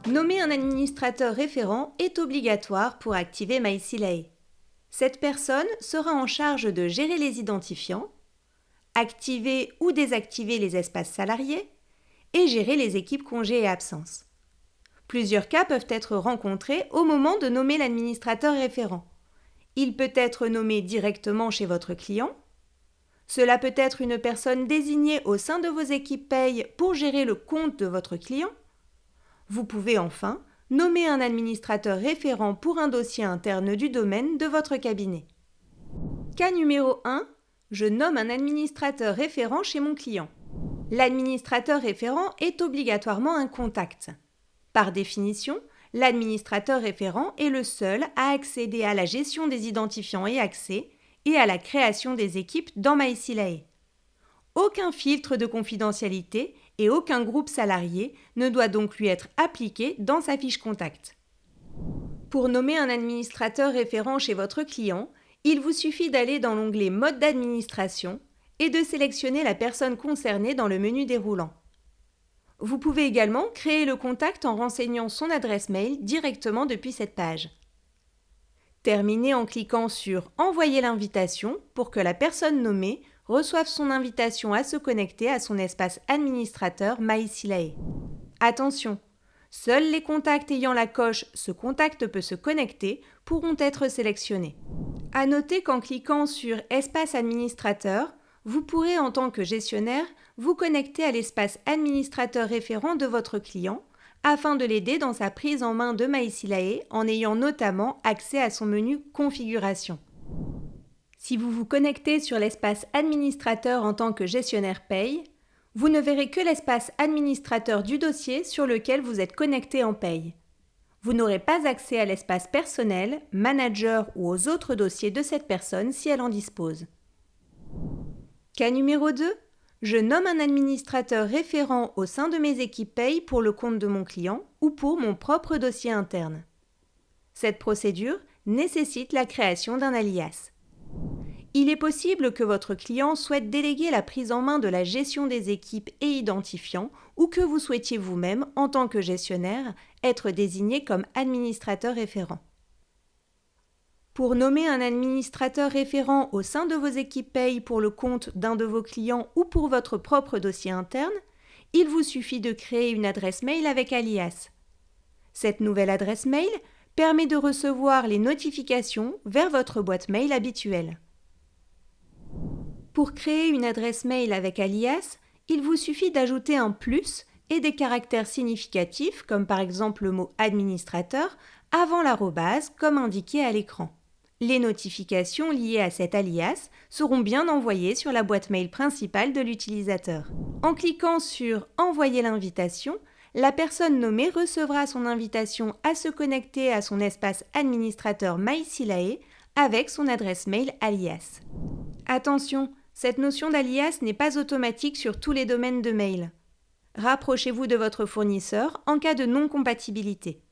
Nommer un administrateur référent est obligatoire pour activer MySilae. Cette personne sera en charge de gérer les identifiants, activer ou désactiver les espaces salariés et gérer les équipes congés et absences. Plusieurs cas peuvent être rencontrés au moment de nommer l'administrateur référent. Il peut être nommé directement chez votre client. Cela peut être une personne désignée au sein de vos équipes paye pour gérer le compte de votre client. Vous pouvez enfin nommer un administrateur référent pour un dossier interne du domaine de votre cabinet. Cas numéro 1. Je nomme un administrateur référent chez mon client. L'administrateur référent est obligatoirement un contact. Par définition, l'administrateur référent est le seul à accéder à la gestion des identifiants et accès et à la création des équipes dans MySilae. Aucun filtre de confidentialité et aucun groupe salarié ne doit donc lui être appliqué dans sa fiche contact. Pour nommer un administrateur référent chez votre client, il vous suffit d'aller dans l'onglet Mode d'administration et de sélectionner la personne concernée dans le menu déroulant. Vous pouvez également créer le contact en renseignant son adresse mail directement depuis cette page. Terminez en cliquant sur « Envoyer l'invitation » pour que la personne nommée reçoive son invitation à se connecter à son espace administrateur MySilae. Attention, seuls les contacts ayant la coche « Ce contact peut se connecter » pourront être sélectionnés. À noter qu'en cliquant sur « Espace administrateur », vous pourrez en tant que gestionnaire vous connecter à l'espace administrateur référent de votre client afin de l'aider dans sa prise en main de MySilae en ayant notamment accès à son menu Configuration. Si vous vous connectez sur l'espace administrateur en tant que gestionnaire paye, vous ne verrez que l'espace administrateur du dossier sur lequel vous êtes connecté en paye. Vous n'aurez pas accès à l'espace personnel, manager ou aux autres dossiers de cette personne si elle en dispose. Cas numéro 2. Je nomme un administrateur référent au sein de mes équipes paye pour le compte de mon client ou pour mon propre dossier interne. Cette procédure nécessite la création d'un alias. Il est possible que votre client souhaite déléguer la prise en main de la gestion des équipes et identifiants ou que vous souhaitiez vous-même, en tant que gestionnaire, être désigné comme administrateur référent. Pour nommer un administrateur référent au sein de vos équipes paye pour le compte d'un de vos clients ou pour votre propre dossier interne, il vous suffit de créer une adresse mail avec alias. Cette nouvelle adresse mail permet de recevoir les notifications vers votre boîte mail habituelle. Pour créer une adresse mail avec alias, il vous suffit d'ajouter un plus et des caractères significatifs comme par exemple le mot administrateur avant l'arrobase comme indiqué à l'écran. Les notifications liées à cet alias seront bien envoyées sur la boîte mail principale de l'utilisateur. En cliquant sur « Envoyer l'invitation », la personne nommée recevra son invitation à se connecter à son espace administrateur MySilae avec son adresse mail alias. Attention, cette notion d'alias n'est pas automatique sur tous les domaines de mail. Rapprochez-vous de votre fournisseur en cas de non-compatibilité.